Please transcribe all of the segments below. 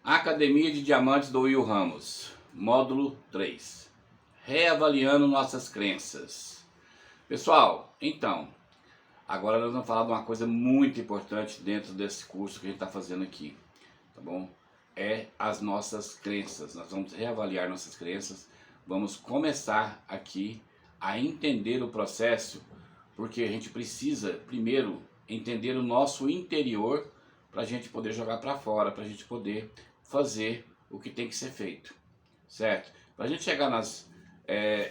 Academia de Diamantes do Will Ramos, módulo 3. Reavaliando nossas crenças. Pessoal, então, agora nós vamos falar de uma coisa muito importante dentro desse curso que a gente está fazendo aqui, tá bom? É as nossas crenças. Nós vamos reavaliar nossas crenças. Vamos começar aqui a entender o processo, porque a gente precisa primeiro entender o nosso interior para a gente poder jogar para fora, para a gente poder fazer o que tem que ser feito, certo? Para a gente chegar nas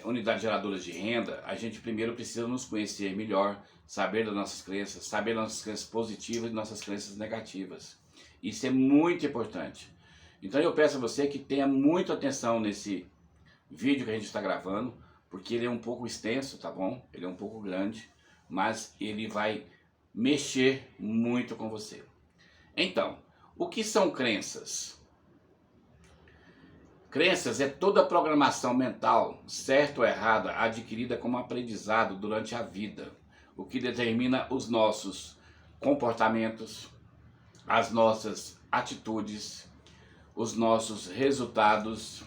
unidades geradoras de renda, a gente primeiro precisa nos conhecer melhor, saber das nossas crenças positivas e nossas crenças negativas. Isso é muito importante. Então eu peço a você que tenha muita atenção nesse vídeo que a gente está gravando, porque ele é um pouco extenso, tá bom? Ele é um pouco grande, mas ele vai mexer muito com você. Então, o que são crenças? Crenças é toda a programação mental, certa ou errada, adquirida como aprendizado durante a vida, o que determina os nossos comportamentos, as nossas atitudes, os nossos resultados,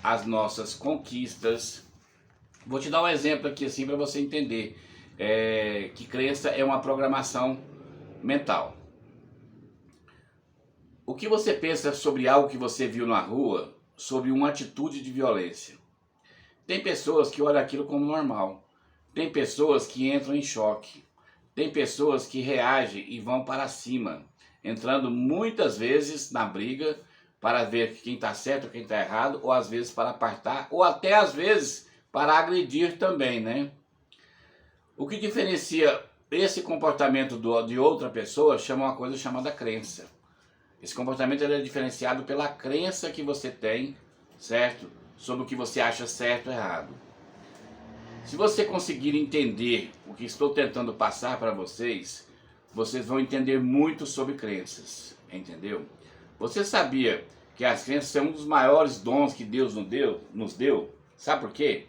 as nossas conquistas. Vou te dar um exemplo aqui assim para você entender que crença é uma programação mental. O que você pensa sobre algo que você viu na rua, sobre uma atitude de violência? Tem pessoas que olham aquilo como normal. Tem pessoas que entram em choque. Tem pessoas que reagem e vão para cima, entrando muitas vezes na briga para ver quem está certo ou quem está errado, ou às vezes para apartar, ou até às vezes para agredir também, né? O que diferencia esse comportamento de outra pessoa chama uma coisa chamada crença. Esse comportamento é diferenciado pela crença que você tem, certo? Sobre o que você acha certo ou errado. Se você conseguir entender o que estou tentando passar para vocês, vocês vão entender muito sobre crenças, entendeu? Você sabia que as crenças são um dos maiores dons que Deus nos deu? Sabe por quê?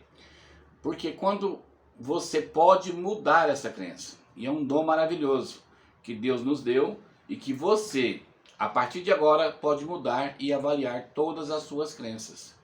Porque quando você pode mudar essa crença, e é um dom maravilhoso que Deus nos deu e que você, a partir de agora, pode mudar e avaliar todas as suas crenças.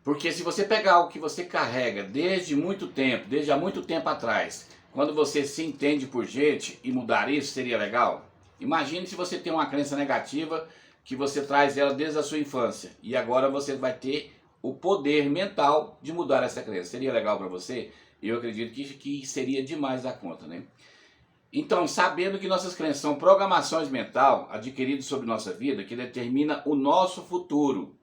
Porque se você pegar o que você carrega desde há muito tempo atrás, quando você se entende por gente e mudar isso, seria legal? Imagine se você tem uma crença negativa que você traz ela desde a sua infância e agora você vai ter o poder mental de mudar essa crença. Seria legal para você? Eu acredito que seria demais da conta, né? Então, sabendo que nossas crenças são programações mentais adquiridas sobre nossa vida, que determina o nosso futuro.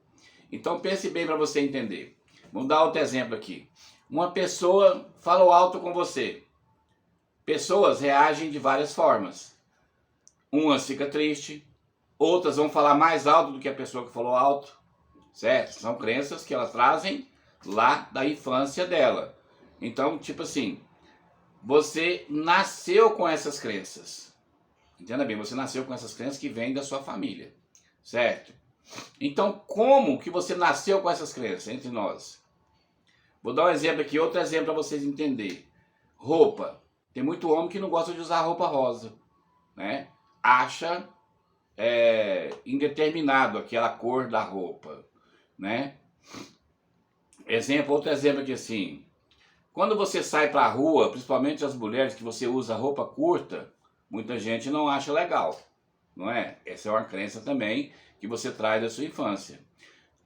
Então, pense bem para você entender. Vamos dar outro exemplo aqui. Uma pessoa falou alto com você. Pessoas reagem de várias formas. Umas ficam tristes, outras vão falar mais alto do que a pessoa que falou alto, certo? São crenças que elas trazem lá da infância dela. Então, tipo assim, você nasceu com essas crenças. Entenda bem, você nasceu com essas crenças que vêm da sua família, certo? Então, como que você nasceu com essas crenças entre nós? Vou dar um exemplo aqui, outro exemplo para vocês entenderem. Roupa. Tem muito homem que não gosta de usar roupa rosa, né? Acha indeterminado aquela cor da roupa, né? Outro exemplo aqui assim. Quando você sai para a rua, principalmente as mulheres que você usa roupa curta, muita gente não acha legal, não é? Essa é uma crença também que você traz da sua infância.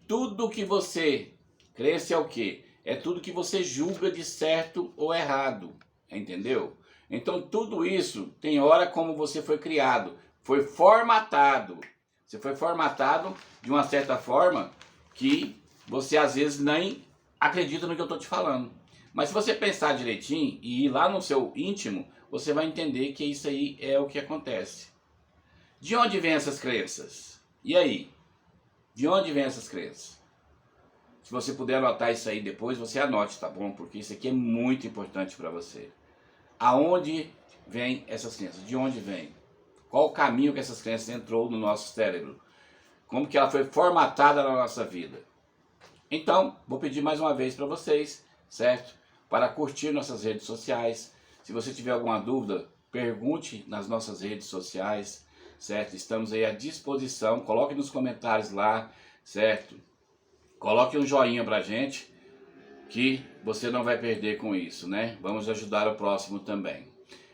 Tudo que você cresce é o quê? É tudo que você julga de certo ou errado, entendeu? Então tudo isso tem hora como você foi criado, foi formatado. Você foi formatado de uma certa forma que você às vezes nem acredita no que eu estou te falando. Mas se você pensar direitinho e ir lá no seu íntimo, você vai entender que isso aí é o que acontece. De onde vêm essas crenças? E aí? De onde vêm essas crenças? Se você puder anotar isso aí depois, você anote, tá bom? Porque isso aqui é muito importante para você. Aonde vêm essas crenças? De onde vêm? Qual o caminho que essas crenças entrou no nosso cérebro? Como que ela foi formatada na nossa vida? Então, vou pedir mais uma vez para vocês, certo? Para curtir nossas redes sociais. Se você tiver alguma dúvida, pergunte nas nossas redes sociais. certo? Estamos aí à disposição, coloque nos comentários lá, certo? Coloque um joinha pra gente, que você não vai perder com isso, né? Vamos ajudar o próximo também.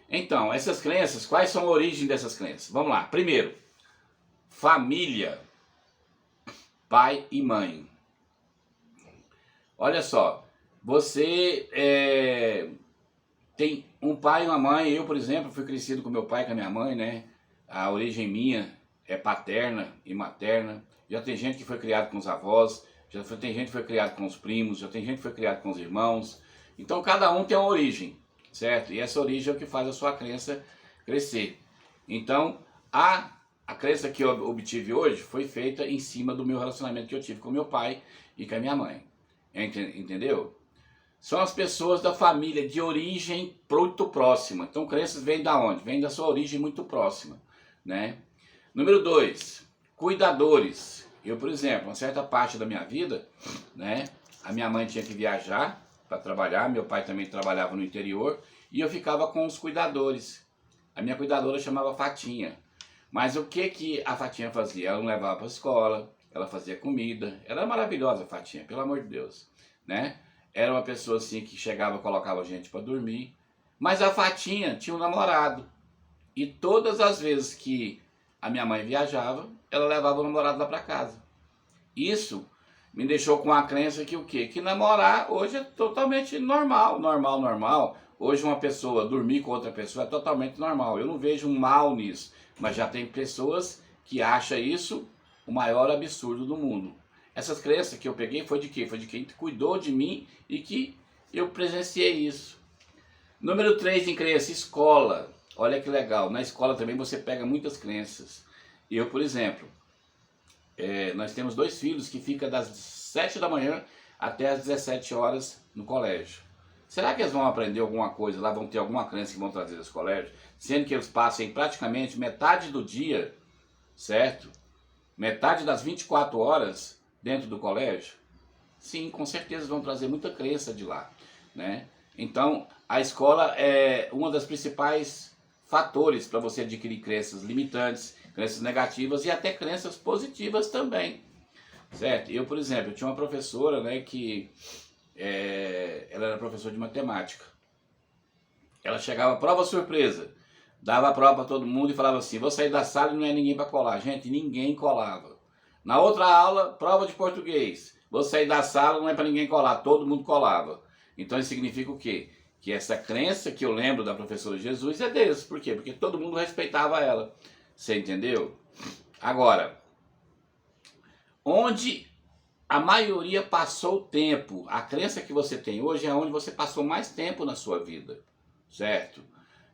Então, essas crenças, quais são a origem dessas crenças? Vamos lá. Primeiro, família, pai e mãe. Olha só, você tem um pai e uma mãe. Eu, por exemplo, fui crescido com meu pai e com a minha mãe, né? A origem minha é paterna e materna. Já tem gente que foi criado com os avós, tem gente que foi criado com os primos, já tem gente que foi criado com os irmãos. Então cada um tem uma origem, certo? E essa origem é o que faz a sua crença crescer. Então a crença que eu obtive hoje foi feita em cima do meu relacionamento que eu tive com meu pai e com a minha mãe. Entendeu? São as pessoas da família de origem muito próxima. Então crenças vêm da onde? Vêm da sua origem muito próxima, né? Número 2, cuidadores. Eu, por exemplo, uma certa parte da minha vida, né, a minha mãe tinha que viajar para trabalhar, meu pai também trabalhava no interior, e eu ficava com os cuidadores. A minha cuidadora chamava Fatinha. Mas o que a Fatinha fazia? Ela não levava para a escola, ela fazia comida. Ela era maravilhosa, a Fatinha, pelo amor de Deus, né? Era uma pessoa assim que chegava e colocava a gente para dormir. Mas a Fatinha tinha um namorado. E todas as vezes que a minha mãe viajava, ela levava o namorado lá para casa. Isso me deixou com a crença que o quê? Que namorar hoje é totalmente normal, normal. Hoje uma pessoa dormir com outra pessoa é totalmente normal. Eu não vejo um mal nisso. Mas já tem pessoas que acham isso o maior absurdo do mundo. Essas crenças que eu peguei foi de quê? Foi de quem cuidou de mim e que eu presenciei isso. Número 3 em crença, escola. Olha que legal, na escola também você pega muitas crenças. Eu, por exemplo, nós temos 2 filhos que ficam das 7 da manhã até as 17 horas no colégio. Será que eles vão aprender alguma coisa lá, vão ter alguma crença que vão trazer desse colégio? Sendo que eles passem praticamente metade do dia, certo? Metade das 24 horas dentro do colégio? Sim, com certeza vão trazer muita crença de lá, né? Então, a escola é uma das principais fatores para você adquirir crenças limitantes, crenças negativas e até crenças positivas também, certo? Eu, por exemplo, eu tinha uma professora, né, que ela era professora de matemática. Ela chegava, prova surpresa, dava a prova para todo mundo e falava assim, vou sair da sala e não é ninguém para colar. Gente, ninguém colava. Na outra aula, prova de português, vou sair da sala, não é para ninguém colar, todo mundo colava. Então isso significa o quê? Que essa crença que eu lembro da professora Jesus é deles. Por quê? Porque todo mundo respeitava ela. Você entendeu? Agora, onde a maioria passou o tempo, a crença que você tem hoje é onde você passou mais tempo na sua vida, certo?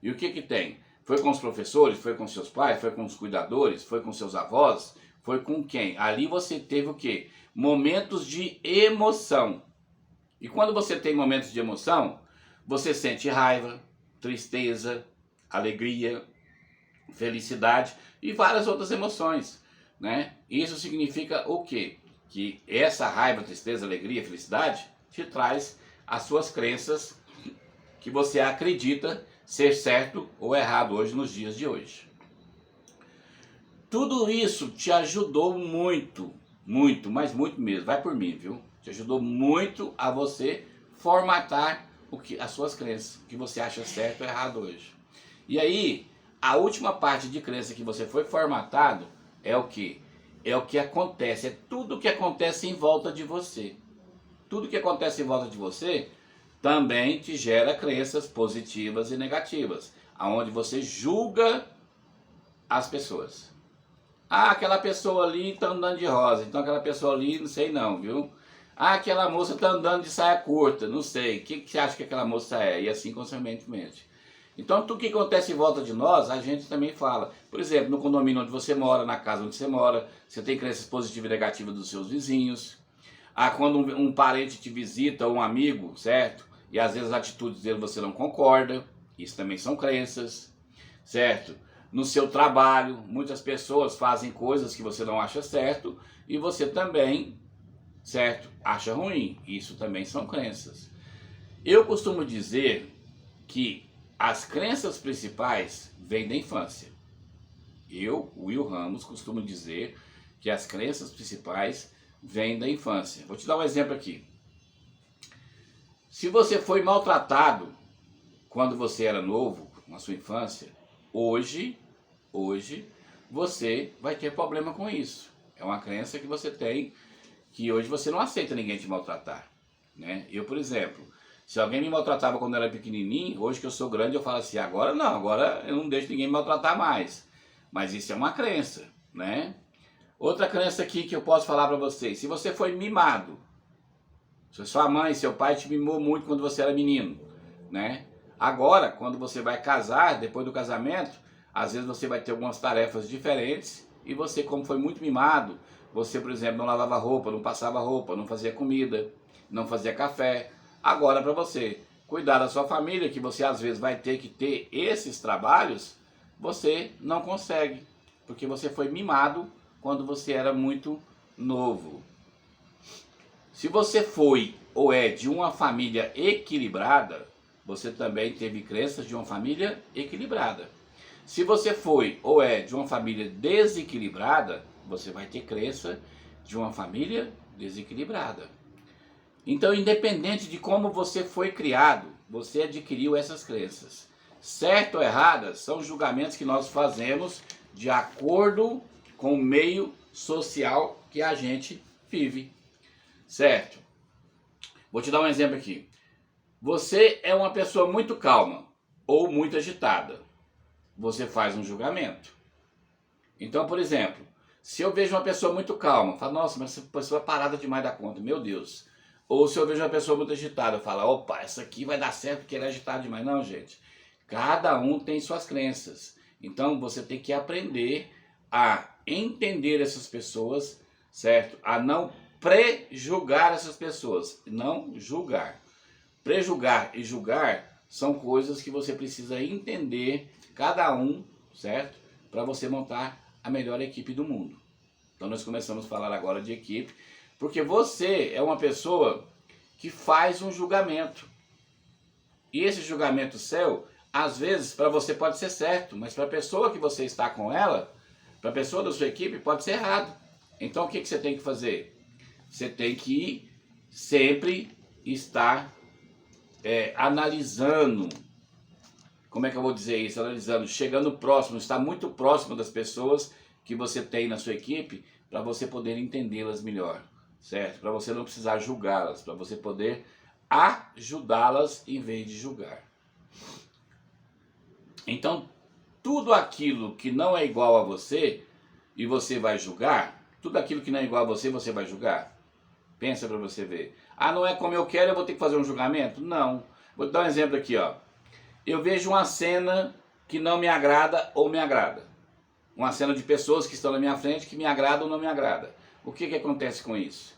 E o que tem? Foi com os professores, foi com seus pais, foi com os cuidadores, foi com seus avós, foi com quem? Ali você teve o quê? Momentos de emoção. E quando você tem momentos de emoção, você sente raiva, tristeza, alegria, felicidade e várias outras emoções, né? Isso significa o quê? Que essa raiva, tristeza, alegria, felicidade te traz as suas crenças que você acredita ser certo ou errado hoje nos dias de hoje. Tudo isso te ajudou muito, mas muito mesmo, vai por mim, viu? Te ajudou muito a você formatar as suas crenças, o que você acha certo ou errado hoje. E aí, a última parte de crença que você foi formatado é o que? É o que acontece, é tudo o que acontece em volta de você. Tudo que acontece em volta de você também te gera crenças positivas e negativas, aonde você julga as pessoas. Ah, aquela pessoa ali está andando de rosa, então aquela pessoa ali, não sei não, viu? Ah, aquela moça está andando de saia curta, não sei, o que você acha que aquela moça é? E assim consequentemente. Então tudo que acontece em volta de nós, a gente também fala. Por exemplo, no condomínio onde você mora, na casa onde você mora, você tem crenças positivas e negativas dos seus vizinhos. Ah, quando um parente te visita, ou um amigo, certo? E às vezes as atitudes dele você não concorda, isso também são crenças, certo? No seu trabalho, muitas pessoas fazem coisas que você não acha certo e você também, certo, acha ruim. Isso também são crenças. Eu costumo dizer que as crenças principais vêm da infância. Eu, Will Ramos, costumo dizer que as crenças principais vêm da infância. Vou te dar um exemplo aqui. Se você foi maltratado quando você era novo, na sua infância, hoje você vai ter problema com isso. É uma crença que você tem, que hoje você não aceita ninguém te maltratar, né? Eu, por exemplo, se alguém me maltratava quando eu era pequenininho, hoje que eu sou grande eu falo assim, agora não, agora eu não deixo ninguém me maltratar mais. Mas isso é uma crença, né? Outra crença aqui que eu posso falar para vocês, se você foi mimado, se sua mãe, seu pai te mimou muito quando você era menino, né? Agora, quando você vai casar, depois do casamento, às vezes você vai ter algumas tarefas diferentes e você, como foi muito mimado, você, por exemplo, não lavava roupa, não passava roupa, não fazia comida, não fazia café. Agora, para você cuidar da sua família, que você às vezes vai ter que ter esses trabalhos, você não consegue, porque você foi mimado quando você era muito novo. Se você foi ou é de uma família equilibrada, você também teve crenças de uma família equilibrada. Se você foi ou é de uma família desequilibrada, você vai ter crença de uma família desequilibrada. Então, independente de como você foi criado, você adquiriu essas crenças. Certo ou erradas são julgamentos que nós fazemos de acordo com o meio social que a gente vive. Certo? Vou te dar um exemplo aqui. Você é uma pessoa muito calma ou muito agitada. Você faz um julgamento. Então, por exemplo, se eu vejo uma pessoa muito calma, eu falo, nossa, mas essa pessoa é parada demais da conta, meu Deus. Ou se eu vejo uma pessoa muito agitada, eu falo, opa, essa aqui vai dar certo porque ela é agitada demais. Não, gente. Cada um tem suas crenças. Então, você tem que aprender a entender essas pessoas, certo? A não prejulgar essas pessoas, não julgar. Prejulgar e julgar são coisas que você precisa entender, cada um, certo? Para você montar a melhor equipe do mundo. Então nós começamos a falar agora de equipe, porque você é uma pessoa que faz um julgamento. E esse julgamento seu, às vezes para você pode ser certo, mas para a pessoa que você está com ela, para a pessoa da sua equipe, pode ser errado. Então o que você tem que fazer? Você tem que sempre estar analisando, como é que eu vou dizer isso? Analisando, chegando próximo, estar muito próximo das pessoas que você tem na sua equipe, para você poder entendê-las melhor, certo? Para você não precisar julgá-las, para você poder ajudá-las em vez de julgar. Então, tudo aquilo que não é igual a você e você vai julgar, tudo aquilo que não é igual a você, você vai julgar. Pensa para você ver. Ah, não é como eu quero, eu vou ter que fazer um julgamento? Não. Vou te dar um exemplo aqui, ó. Eu vejo uma cena que não me agrada ou me agrada. Uma cena de pessoas que estão na minha frente que me agrada ou não me agrada. O que acontece com isso?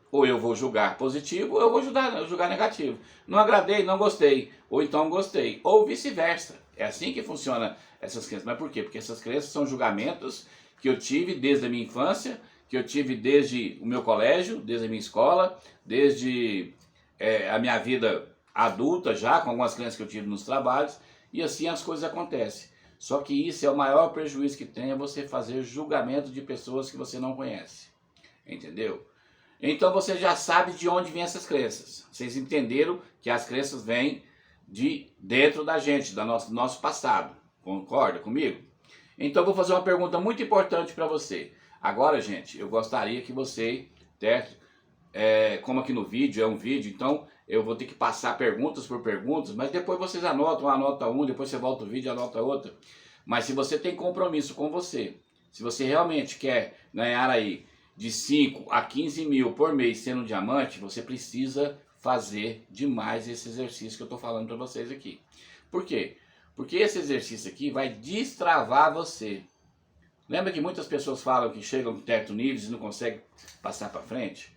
Ou eu vou julgar positivo ou eu vou julgar negativo. Não agradei, não gostei. Ou então gostei. Ou vice-versa. É assim que funciona essas crenças. Mas por quê? Porque essas crenças são julgamentos que eu tive desde a minha infância, que eu tive desde o meu colégio, desde a minha escola, desde a minha vida adulta já, com algumas crenças que eu tive nos trabalhos, e assim as coisas acontecem. Só que isso é o maior prejuízo que tem, é você fazer julgamento de pessoas que você não conhece. Entendeu? Então você já sabe de onde vêm essas crenças. Vocês entenderam que as crenças vêm de dentro da gente, do nosso passado. Concorda comigo? Então eu vou fazer uma pergunta muito importante para você. Agora, gente, eu gostaria que você, certo? Como aqui no vídeo, é um vídeo, então eu vou ter que passar perguntas por perguntas, mas depois vocês anotam, anota um, depois você volta o vídeo e anota outra. Mas se você tem compromisso com você, se você realmente quer ganhar aí de 5 a 15 mil por mês sendo um diamante, você precisa fazer demais esse exercício que eu estou falando para vocês aqui. Por quê? Porque esse exercício aqui vai destravar você. Lembra que muitas pessoas falam que chegam com certo nível e não conseguem passar para frente?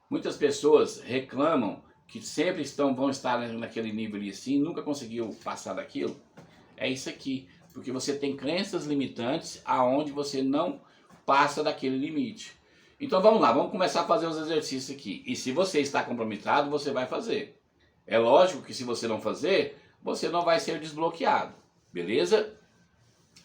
Muitas pessoas reclamam que sempre vão estar naquele nível ali assim, nunca conseguiu passar daquilo. É isso aqui, porque você tem crenças limitantes aonde você não passa daquele limite. Então vamos lá, vamos começar a fazer os exercícios aqui. E se você está comprometido, você vai fazer. É lógico que se você não fazer, você não vai ser desbloqueado, beleza?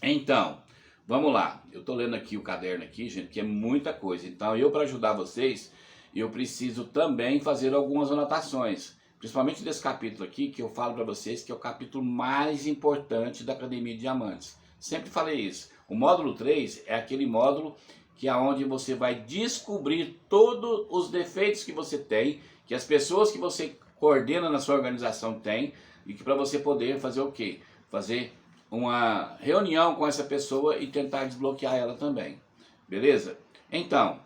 Então, Vamos lá, eu estou lendo aqui o caderno aqui, gente, que é muita coisa. Então eu, para ajudar vocês, eu preciso também fazer algumas anotações. Principalmente desse capítulo aqui, que eu falo para vocês que é o capítulo mais importante da Academia de Diamantes. Sempre falei isso. O módulo 3 é aquele módulo que é onde você vai descobrir todos os defeitos que você tem, que as pessoas que você coordena na sua organização têm, e que para você poder fazer o quê? Fazer uma reunião com essa pessoa e tentar desbloquear ela também. Beleza? Então,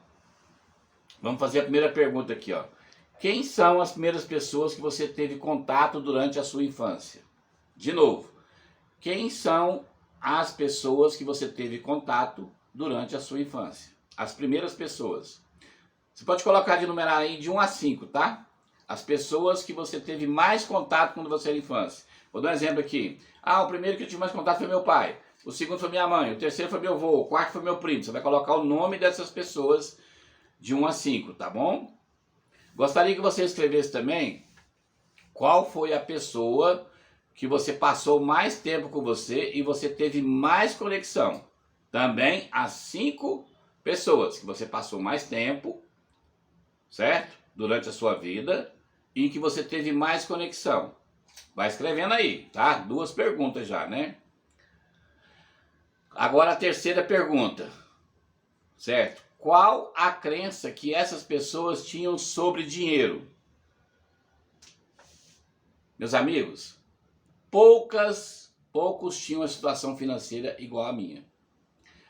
vamos fazer a primeira pergunta aqui, ó. Quem são as primeiras pessoas que você teve contato durante a sua infância? De novo, quem são as pessoas que você teve contato durante a sua infância? As primeiras pessoas. Você pode colocar de numerar aí de 1 a 5, tá? As pessoas que você teve mais contato quando você era infância. Vou dar um exemplo aqui. O primeiro que eu tive mais contato foi meu pai. O segundo foi minha mãe. O terceiro foi meu avô. O quarto foi meu primo. Você vai colocar o nome dessas pessoas de 1 a 5, tá bom? Gostaria que você escrevesse também qual foi a pessoa que você passou mais tempo com você e você teve mais conexão. Também as 5 pessoas que você passou mais tempo, certo? Durante a sua vida e que você teve mais conexão. Vai escrevendo aí, tá? 2 perguntas já, né? Agora a terceira pergunta, certo? Qual a crença que essas pessoas tinham sobre dinheiro? Meus amigos, poucos tinham a situação financeira igual a minha.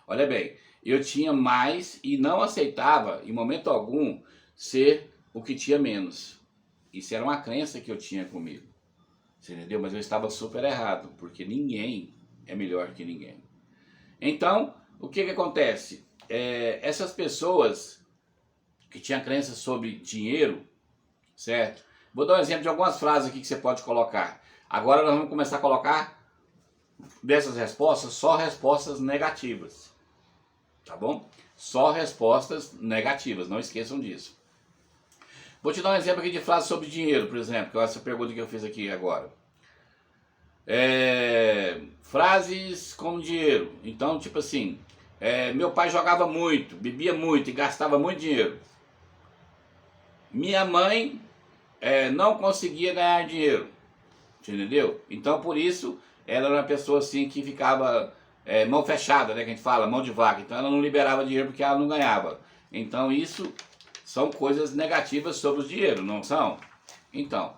Olha bem, eu tinha mais e não aceitava, em momento algum, ser o que tinha menos. Isso era uma crença que eu tinha comigo. Você entendeu? Mas eu estava super errado, porque ninguém é melhor que ninguém. Então, o que acontece? Essas pessoas que tinham crença sobre dinheiro, certo? Vou dar um exemplo de algumas frases aqui que você pode colocar. Agora nós vamos começar a colocar dessas respostas só respostas negativas, tá bom? Só respostas negativas, não esqueçam disso. Vou te dar um exemplo aqui de frase sobre dinheiro, por exemplo, que é essa pergunta que eu fiz aqui agora. Frases como dinheiro. Então, tipo assim, meu pai jogava muito, bebia muito e gastava muito dinheiro. Minha mãe não conseguia ganhar dinheiro, entendeu? Então, por isso, ela era uma pessoa assim que ficava mão fechada, né, que a gente fala, mão de vaca. Então, ela não liberava dinheiro porque ela não ganhava. Então, isso são coisas negativas sobre o dinheiro, não são? Então,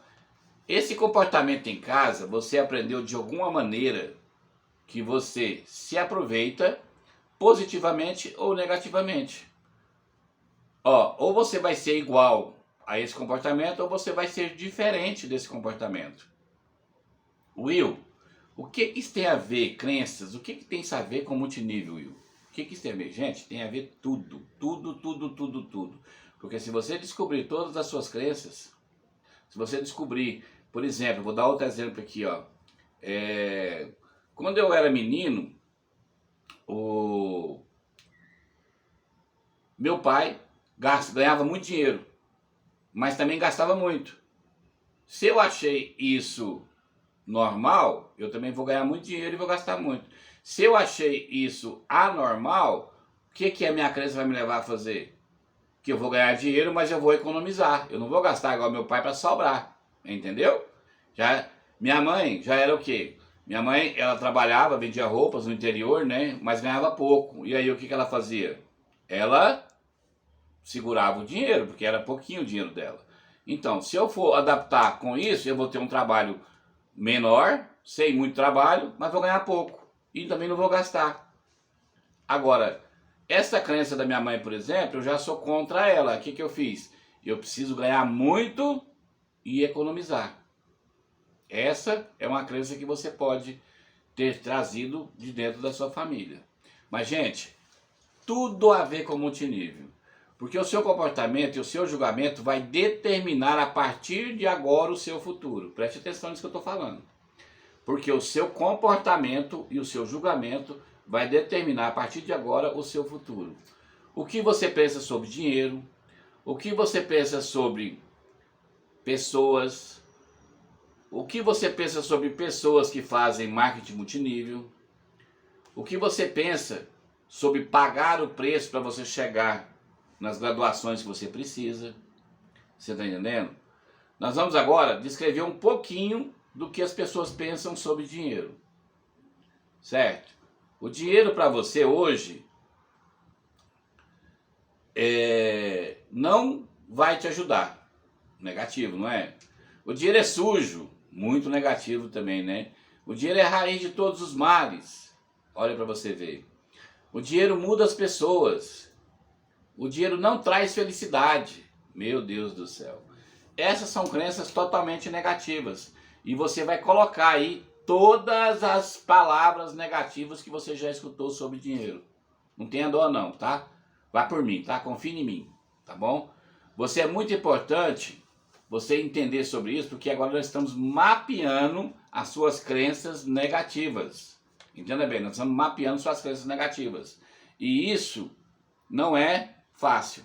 esse comportamento em casa, você aprendeu de alguma maneira que você se aproveita positivamente ou negativamente. Ou você vai ser igual a esse comportamento ou você vai ser diferente desse comportamento. Will, o que isso tem a ver, crenças? O que tem isso a ver com multinível, Will? O que isso tem a ver? Gente, tem a ver tudo. Tudo. Porque se você descobrir todas as suas crenças, se você descobrir, por exemplo, vou dar outro exemplo aqui, ó. Quando eu era menino, o meu pai ganhava muito dinheiro, mas também gastava muito. Se eu achei isso normal, eu também vou ganhar muito dinheiro e vou gastar muito. Se eu achei isso anormal, o que a minha crença vai me levar a fazer? Que eu vou ganhar dinheiro, mas eu vou economizar. Eu não vou gastar igual meu pai para sobrar, entendeu? Minha mãe já era o quê? Minha mãe, ela trabalhava, vendia roupas no interior, né? Mas ganhava pouco. E aí o que ela fazia? Ela segurava o dinheiro, porque era pouquinho o dinheiro dela. Então, se eu for adaptar com isso, eu vou ter um trabalho menor, sem muito trabalho, mas vou ganhar pouco. E também não vou gastar. Agora, essa crença da minha mãe, por exemplo, eu já sou contra ela. O que eu fiz? Eu preciso ganhar muito e economizar. Essa é uma crença que você pode ter trazido de dentro da sua família. Mas, gente, tudo a ver com multinível. Porque o seu comportamento e o seu julgamento vai determinar a partir de agora o seu futuro. Preste atenção nisso que eu estou falando. Porque o seu comportamento e o seu julgamento vai determinar a partir de agora o seu futuro. O que você pensa sobre dinheiro, o que você pensa sobre pessoas, o que você pensa sobre pessoas que fazem marketing multinível, o que você pensa sobre pagar o preço para você chegar nas graduações que você precisa. Você está entendendo? Nós vamos agora descrever um pouquinho do que as pessoas pensam sobre dinheiro. Certo? O dinheiro para você hoje não vai te ajudar. Negativo, não é? O dinheiro é sujo, muito negativo também, né? O dinheiro é a raiz de todos os males. Olha para você ver. O dinheiro muda as pessoas. O dinheiro não traz felicidade. Meu Deus do céu. Essas são crenças totalmente negativas. E você vai colocar aí todas as palavras negativas que você já escutou sobre dinheiro. Não tenha dó não, tá? Vá por mim, tá? Confie em mim, tá bom? Você é muito importante você entender sobre isso, porque agora nós estamos mapeando as suas crenças negativas. Entenda bem, nós estamos mapeando suas crenças negativas. E isso não é fácil,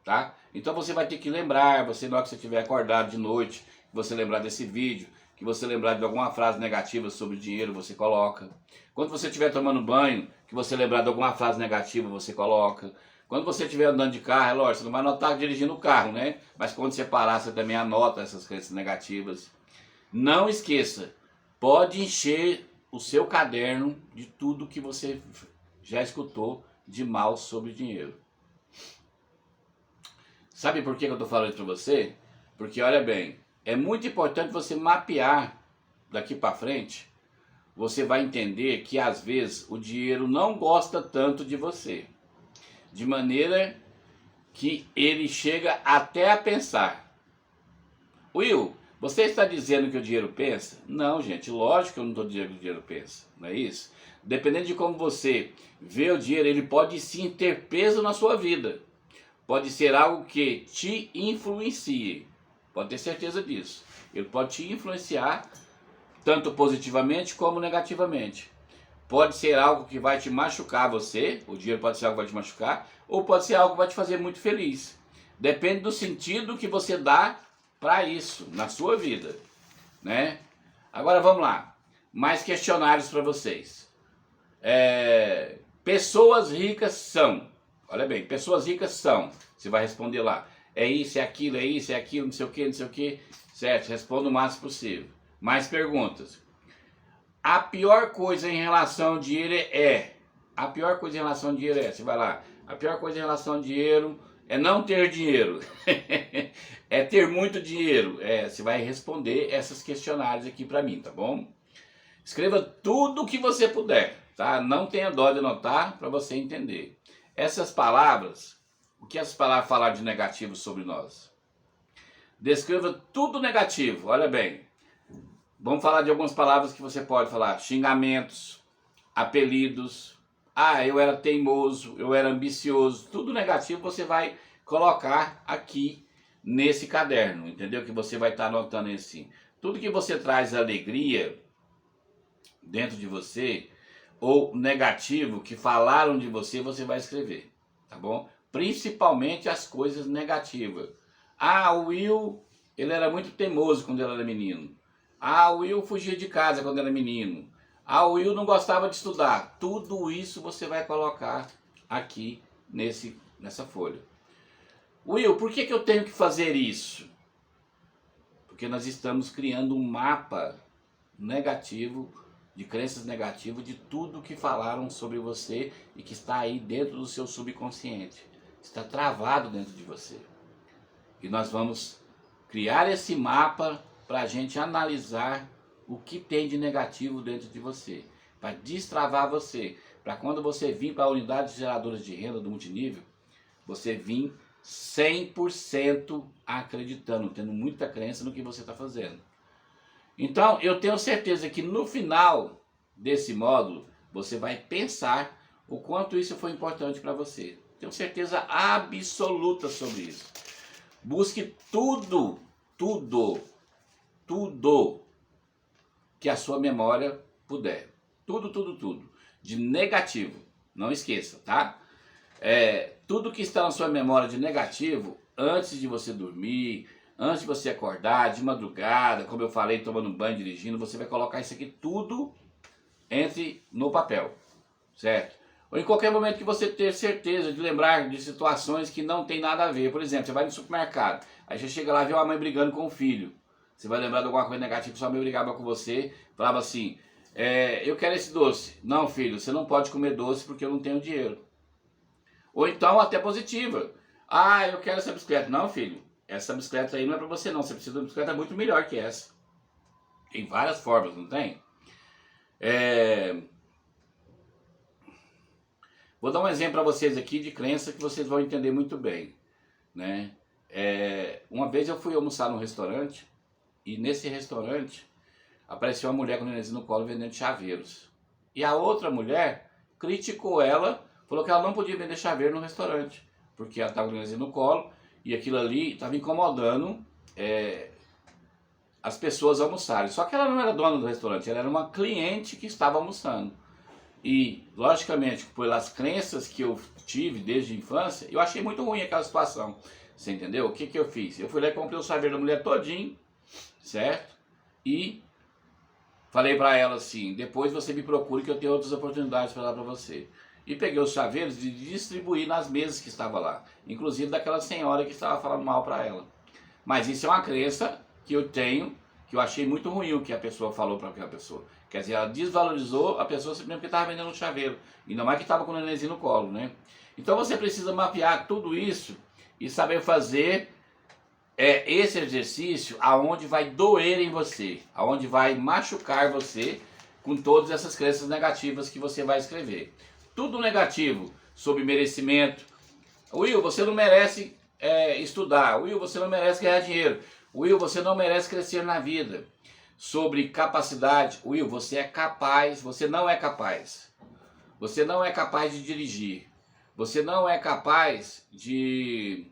tá? Então você vai ter que lembrar, você na hora que você estiver acordado de noite, que você lembrar desse vídeo, que você lembrar de alguma frase negativa sobre dinheiro, você coloca. Quando você estiver tomando banho, que você lembrar de alguma frase negativa, você coloca. Quando você estiver andando de carro, é lógico, você não vai anotar dirigindo o carro, né? Mas quando você parar, você também anota essas crenças negativas. Não esqueça, pode encher o seu caderno de tudo que você já escutou de mal sobre dinheiro. Sabe por que eu estou falando isso para você? Porque olha bem, é muito importante você mapear daqui para frente. Você vai entender que às vezes o dinheiro não gosta tanto de você. De maneira que ele chega até a pensar. Will, você está dizendo que o dinheiro pensa? Não, gente, lógico que eu não estou dizendo que o dinheiro pensa, não é isso? Dependendo de como você vê o dinheiro, ele pode sim ter peso na sua vida. Pode ser algo que te influencie, pode ter certeza disso. Ele pode te influenciar tanto positivamente como negativamente. Pode ser algo que vai te machucar você, o dinheiro pode ser algo que vai te machucar, ou pode ser algo que vai te fazer muito feliz. Depende do sentido que você dá para isso na sua vida, né? Agora vamos lá, mais questionários para vocês. Pessoas ricas são, olha bem, pessoas ricas são, você vai responder lá, é isso, é aquilo, não sei o que, certo? Responda o máximo possível. Mais perguntas. A pior coisa em relação ao dinheiro a pior coisa em relação ao dinheiro você vai lá, a pior coisa em relação ao dinheiro é não ter dinheiro, é ter muito dinheiro, você vai responder esses questionários aqui para mim, tá bom? Escreva tudo o que você puder, tá? Não tenha dó de anotar para você entender. Essas palavras, o que essas palavras falaram de negativo sobre nós? Descreva tudo negativo, olha bem. Vamos falar de algumas palavras que você pode falar. Xingamentos, apelidos. Ah, eu era teimoso, eu era ambicioso. Tudo negativo você vai colocar aqui nesse caderno, entendeu? Que você vai estar anotando assim. Tudo que você traz alegria dentro de você, ou negativo, que falaram de você, você vai escrever, tá bom? Principalmente as coisas negativas. Ah, o Will, ele era muito teimoso quando ele era menino. Ah, o Will fugia de casa quando era menino. Ah, o Will não gostava de estudar. Tudo isso você vai colocar aqui nessa folha. Will, por que eu tenho que fazer isso? Porque nós estamos criando um mapa negativo, de crenças negativas, de tudo que falaram sobre você e que está aí dentro do seu subconsciente. Está travado dentro de você. E nós vamos criar esse mapa para a gente analisar o que tem de negativo dentro de você, para destravar você, para quando você vir para a unidade geradora de renda do multinível, você vir 100% acreditando, tendo muita crença no que você está fazendo. Então, eu tenho certeza que no final desse módulo, você vai pensar o quanto isso foi importante para você. Tenho certeza absoluta sobre isso. Busque tudo que a sua memória puder. Tudo. De negativo. Não esqueça, tá? Tudo que está na sua memória de negativo, antes de você dormir, antes de você acordar, de madrugada, como eu falei, tomando banho, dirigindo, você vai colocar isso aqui tudo no papel, certo? Ou em qualquer momento que você ter certeza de lembrar de situações que não tem nada a ver. Por exemplo, você vai no supermercado, aí você chega lá e vê uma mãe brigando com o filho. Você vai lembrar de alguma coisa negativa, sua mãe brigava com você, falava assim, eu quero esse doce. Não, filho, você não pode comer doce porque eu não tenho dinheiro. Ou então até positiva. Ah, eu quero essa bicicleta. Não, filho, essa bicicleta aí não é para você não, você precisa de uma bicicleta muito melhor que essa. Tem várias formas, não tem? Vou dar um exemplo para vocês aqui de crença que vocês vão entender muito bem, né? Uma vez eu fui almoçar num restaurante e nesse restaurante apareceu uma mulher com o nenenzinho no colo vendendo chaveiros. E a outra mulher criticou ela, falou que ela não podia vender chaveiro no restaurante, porque ela estava com o nenenzinho no colo e aquilo ali estava incomodando as pessoas a almoçarem. Só que ela não era dona do restaurante, ela era uma cliente que estava almoçando. E, logicamente, pelas crenças que eu tive desde a infância, eu achei muito ruim aquela situação. Você entendeu? O que que eu fiz? Eu fui lá e comprei o chaveiro da mulher todinho, certo? E falei pra ela assim, depois você me procure que eu tenho outras oportunidades para dar pra você. E peguei os chaveiros e distribuí nas mesas que estavam lá. Inclusive daquela senhora que estava falando mal pra ela. Mas isso é uma crença que eu tenho, que eu achei muito ruim o que a pessoa falou para aquela pessoa. Quer dizer, ela desvalorizou a pessoa simplesmente porque estava vendendo um chaveiro. Ainda mais que estava com o nenenzinho no colo, né? Então você precisa mapear tudo isso e saber fazer esse exercício aonde vai doer em você, aonde vai machucar você com todas essas crenças negativas que você vai escrever. Tudo negativo sobre merecimento. Will, você não merece estudar. Will, você não merece ganhar dinheiro. Will, você não merece crescer na vida. Sobre capacidade, Will, você é capaz, você não é capaz. Você não é capaz de dirigir. Você não é capaz de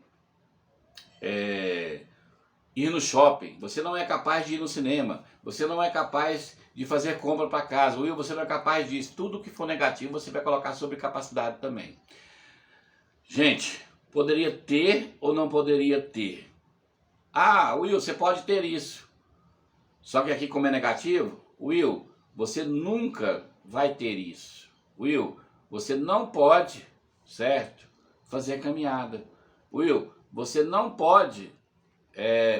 ir no shopping. Você não é capaz de ir no cinema. Você não é capaz de fazer compra para casa. Will, você não é capaz disso. Tudo que for negativo você vai colocar sobre capacidade também. Gente, poderia ter ou não poderia ter? Ah, Will, você pode ter isso. Só que aqui como é negativo, Will, você nunca vai ter isso. Will, você não pode, certo? Fazer a caminhada. Will, você não pode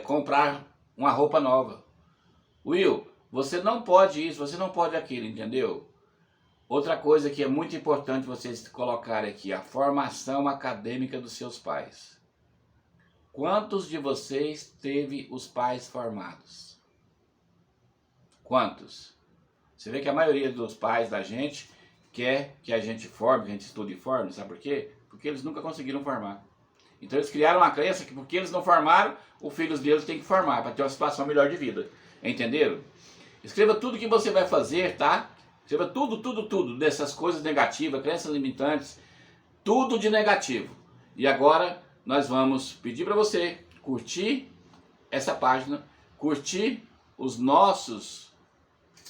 comprar uma roupa nova. Will, você não pode isso, você não pode aquilo, entendeu? Outra coisa que é muito importante vocês colocarem aqui, a formação acadêmica dos seus pais. Quantos de vocês teve os pais formados? Quantos? Você vê que a maioria dos pais da gente quer que a gente forme, que a gente estude e forme, sabe por quê? Porque eles nunca conseguiram formar. Então eles criaram uma crença que porque eles não formaram, os filhos deles têm que formar, para ter uma situação melhor de vida. Entenderam? Escreva tudo que você vai fazer, tá? Escreva tudo dessas coisas negativas, crenças limitantes, tudo de negativo. E agora nós vamos pedir para você curtir essa página, curtir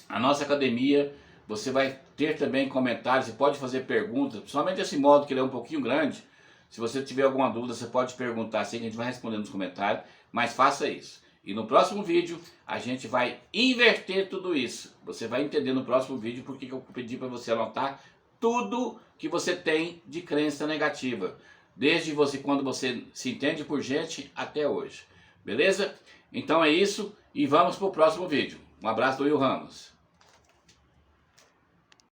a nossa academia. Você vai ter também comentários, você pode fazer perguntas, principalmente esse modo que ele é um pouquinho grande. Se você tiver alguma dúvida, você pode perguntar, assim que a gente vai responder nos comentários, mas faça isso. E no próximo vídeo a gente vai inverter tudo isso. Você vai entender no próximo vídeo porque eu pedi para você anotar tudo que você tem de crença negativa. Desde quando você se entende por gente até hoje. Beleza? Então é isso e vamos para o próximo vídeo. Um abraço do Will Ramos.